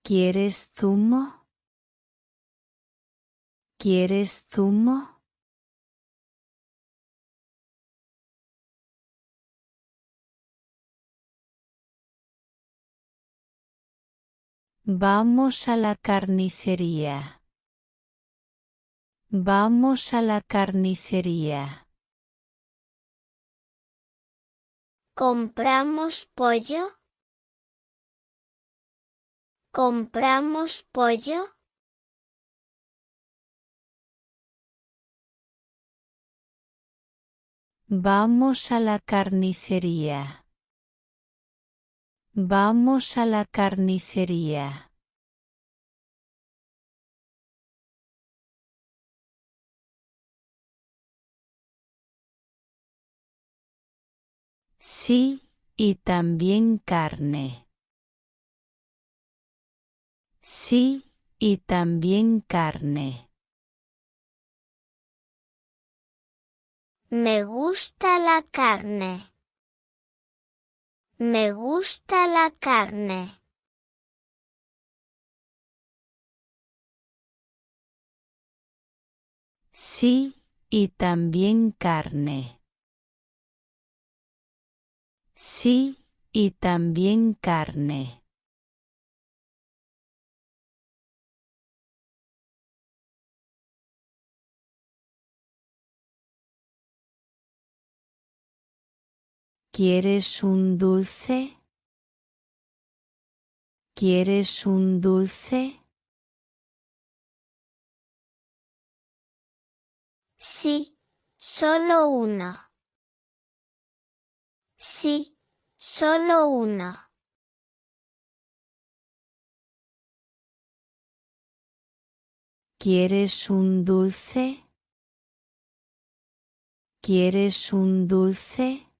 ¿Quieres zumo? ¿Quieres zumo? Vamos a la carnicería. Vamos a la carnicería. ¿Compramos pollo? ¿Compramos pollo? Vamos a la carnicería. Vamos a la carnicería. Sí, y también carne. Sí, y también carne. Me gusta la carne. Me gusta la carne. Sí, y también carne. Sí, y también carne. ¿Quieres un dulce? ¿Quieres un dulce? Sí, solo uno. Sí, solo uno. ¿Quieres un dulce? ¿Quieres un dulce?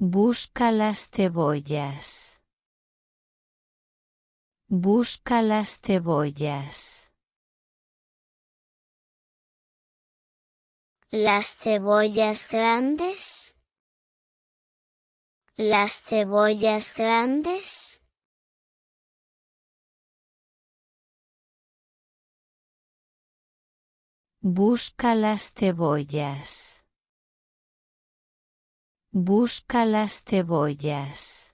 Busca las cebollas. Busca las cebollas. ¿Las cebollas grandes? ¿Las cebollas grandes? Busca las cebollas. Busca las cebollas.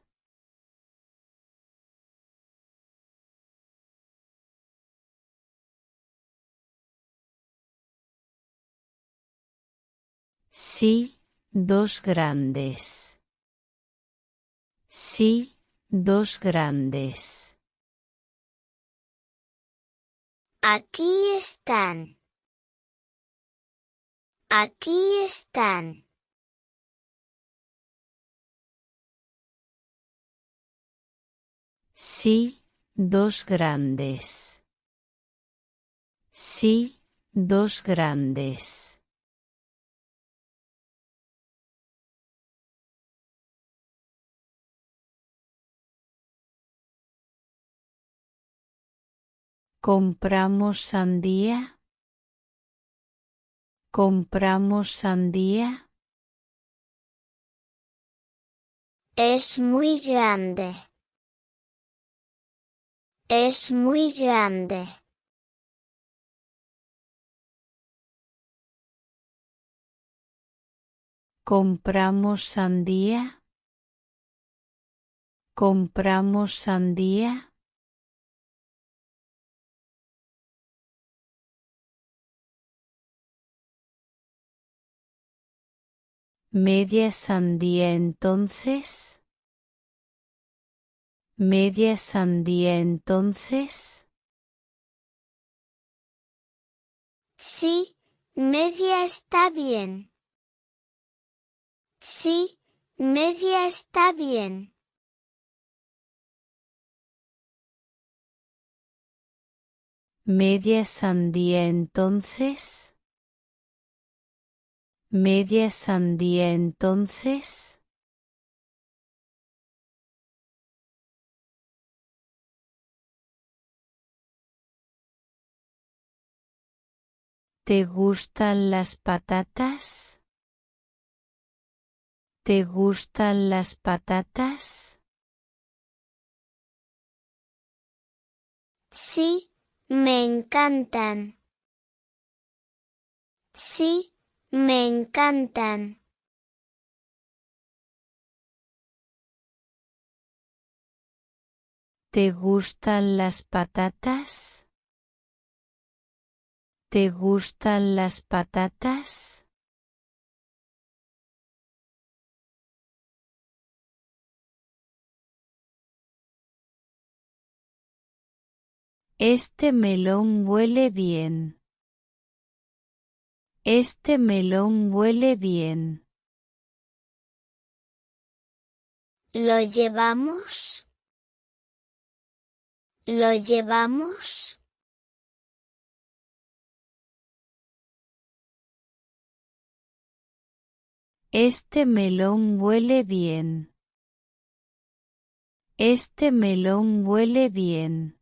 Sí, dos grandes. Sí, dos grandes. Aquí están. Aquí están. Sí, dos grandes. Sí, dos grandes. ¿Compramos sandía? ¿Compramos sandía? Es muy grande. Es muy grande. ¿Compramos sandía? ¿Compramos sandía? ¿Media sandía entonces? ¿Media sandía entonces? Sí, media está bien. Sí, media está bien. ¿Media sandía entonces? ¿Media sandía entonces? ¿Te gustan las patatas? ¿Te gustan las patatas? Sí, me encantan. Sí, me encantan. ¿Te gustan las patatas? ¿Te gustan las patatas? Este melón huele bien. Este melón huele bien. ¿Lo llevamos? ¿Lo llevamos? Este melón huele bien. Este melón huele bien.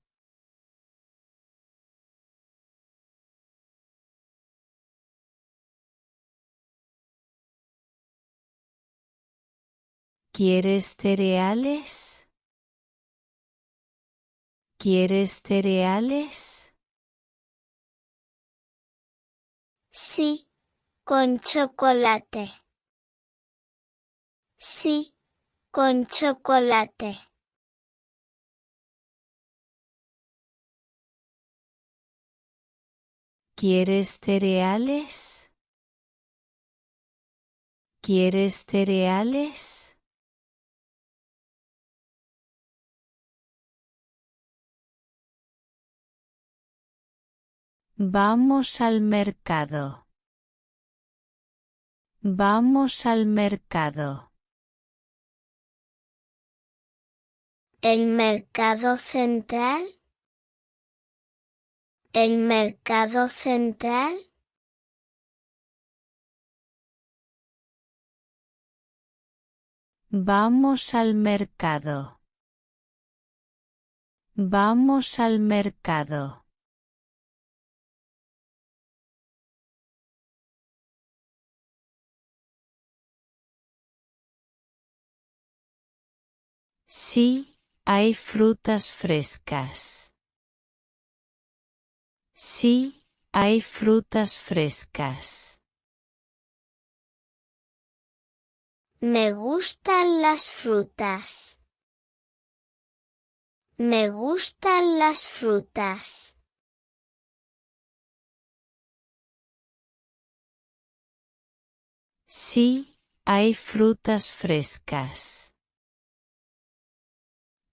¿Quieres cereales? ¿Quieres cereales? Sí, con chocolate. Sí, con chocolate. ¿Quieres cereales? ¿Quieres cereales? Vamos al mercado. Vamos al mercado. ¿El mercado central? ¿El mercado central? Vamos al mercado. Vamos al mercado. Sí, hay frutas frescas. Sí, hay frutas frescas. Me gustan las frutas. Me gustan las frutas. Sí, hay frutas frescas.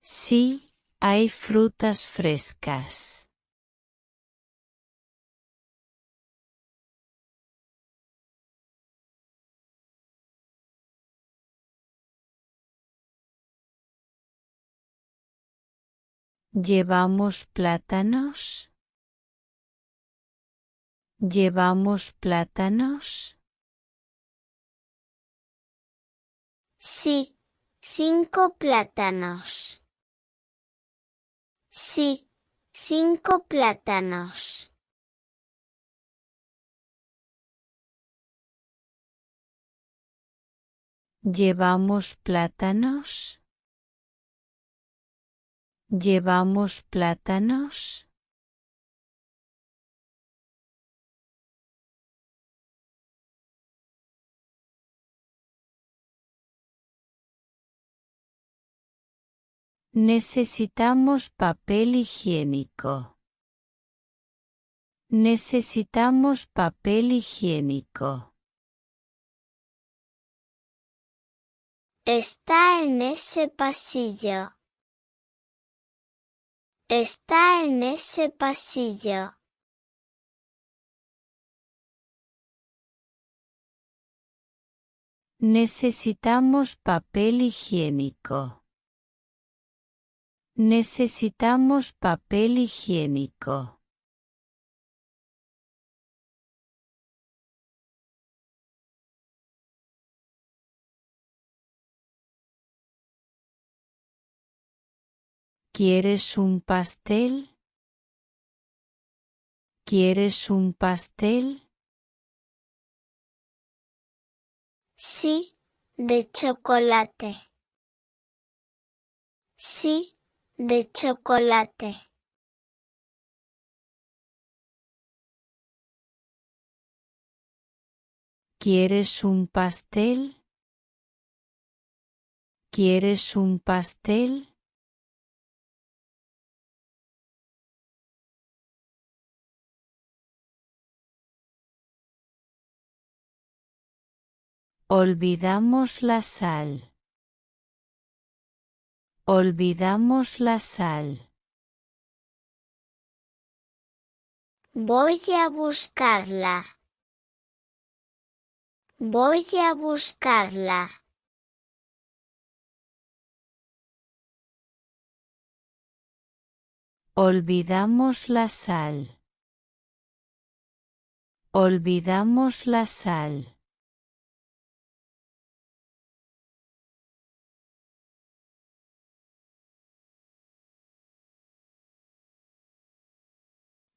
Sí, hay frutas frescas. ¿Llevamos plátanos? ¿Llevamos plátanos? Sí, 5 plátanos. Sí, 5 plátanos. ¿Llevamos plátanos? ¿Llevamos plátanos? Necesitamos papel higiénico. Necesitamos papel higiénico. Está en ese pasillo. Está en ese pasillo. Necesitamos papel higiénico. Necesitamos papel higiénico. ¿Quieres un pastel? ¿Quieres un pastel? Sí, de chocolate. Sí, de chocolate. ¿Quieres un pastel? ¿Quieres un pastel? Olvidamos la sal. Olvidamos la sal. Voy a buscarla. Voy a buscarla. Olvidamos la sal. Olvidamos la sal.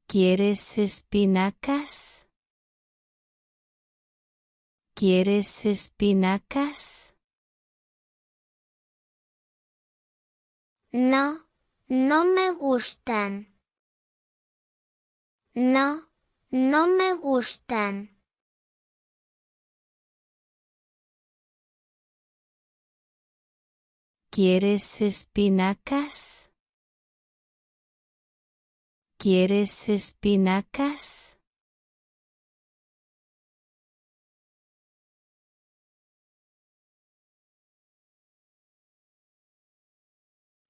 ¿Quieres espinacas? ¿Quieres espinacas? No, no me gustan. No, no me gustan. ¿Quieres espinacas? ¿Quieres espinacas?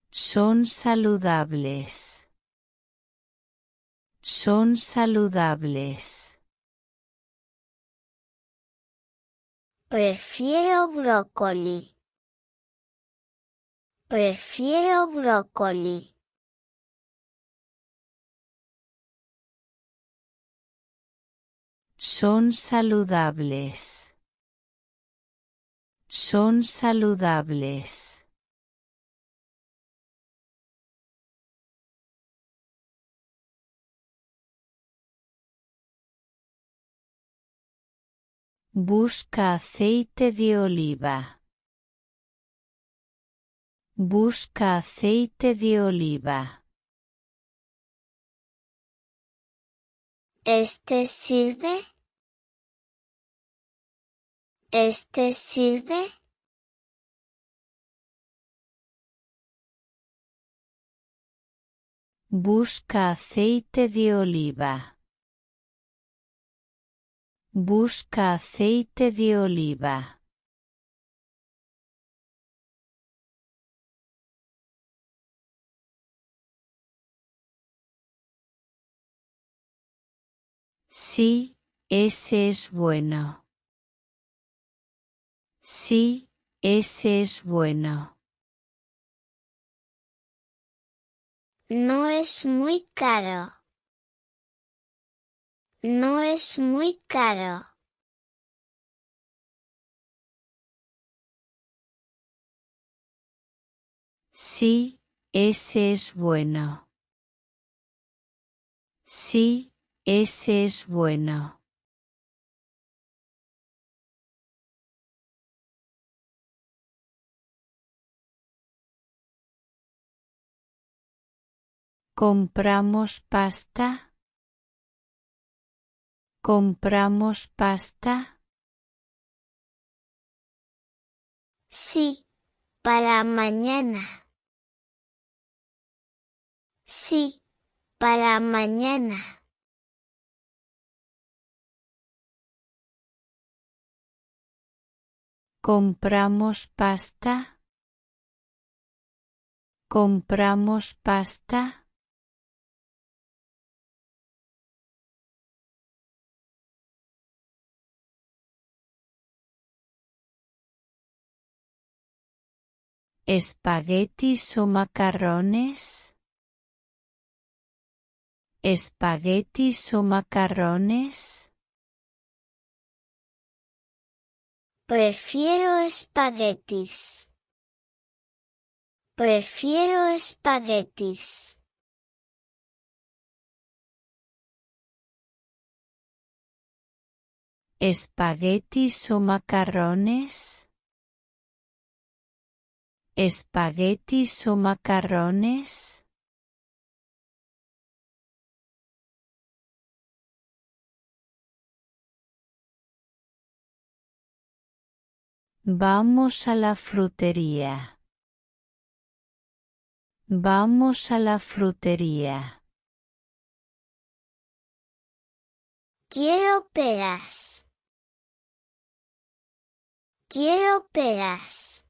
Son saludables. Son saludables. Prefiero brócoli. Prefiero brócoli. Son saludables. Son saludables. Busca aceite de oliva. Busca aceite de oliva. ¿Este sirve? ¿Este sirve? Busca aceite de oliva. Busca aceite de oliva. Sí, ese es bueno. Sí, ese es bueno. No es muy caro. No es muy caro. Sí, ese es bueno. Sí, ese es bueno. ¿Compramos pasta? ¿Compramos pasta? Sí, para mañana. Sí, para mañana. ¿Compramos pasta? ¿Compramos pasta? ¿Espaguetis o macarrones? ¿Espaguetis o macarrones? Prefiero espaguetis. Prefiero espaguetis. ¿Espaguetis o macarrones? ¿Espaguetis o macarrones? Vamos a la frutería. Vamos a la frutería. Quiero peras. Quiero peras.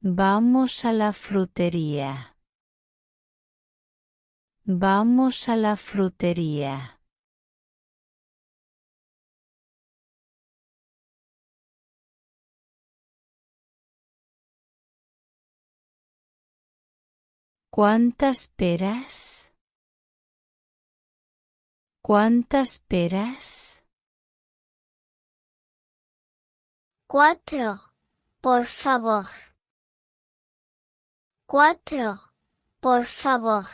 Vamos a la frutería. Vamos a la frutería. ¿Cuántas peras? ¿Cuántas peras? 4, por favor. 4, por favor.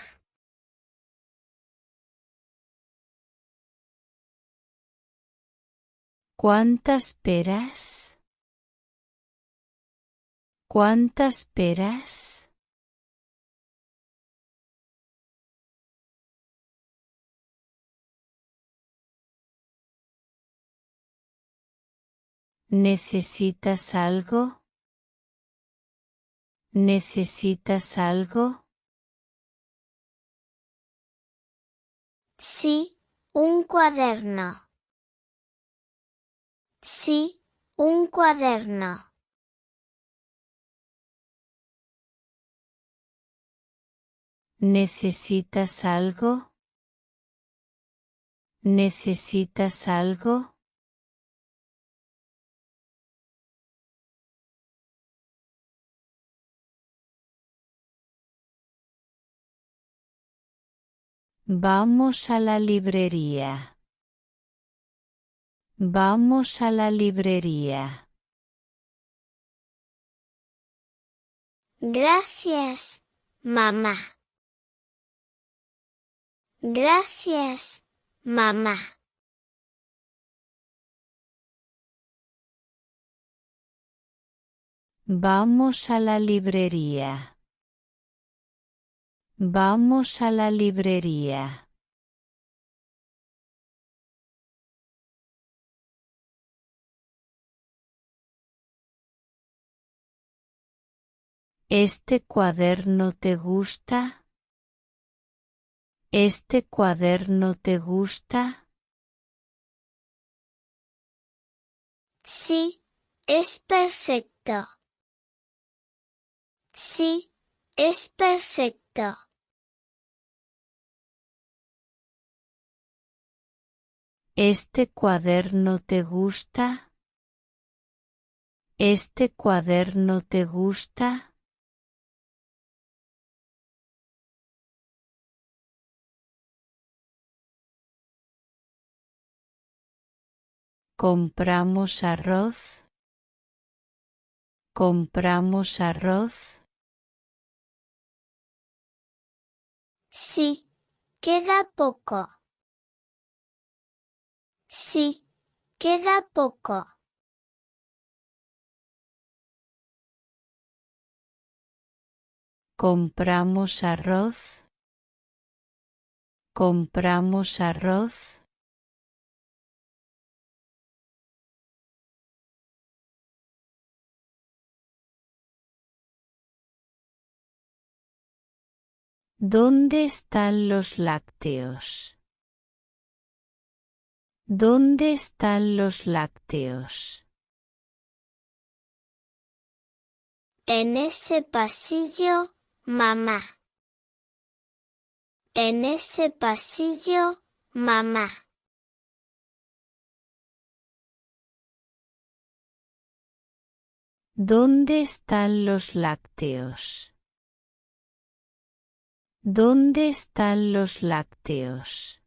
¿Cuántas peras? ¿Cuántas peras? ¿Necesitas algo? ¿Necesitas algo? Sí, un cuaderno. Sí, un cuaderno. ¿Necesitas algo? ¿Necesitas algo? Vamos a la librería. Vamos a la librería. Gracias, mamá. Gracias, mamá. Vamos a la librería. Vamos a la librería. ¿Este cuaderno te gusta? ¿Este cuaderno te gusta? Sí, es perfecto. Sí, es perfecto. ¿Este cuaderno te gusta? ¿Este cuaderno te gusta? ¿Compramos arroz? ¿Compramos arroz? Sí, queda poco. Sí, queda poco. ¿Compramos arroz? ¿Compramos arroz? ¿Dónde están los lácteos? ¿Dónde están los lácteos? En ese pasillo, mamá. En ese pasillo, mamá. ¿Dónde están los lácteos? ¿Dónde están los lácteos?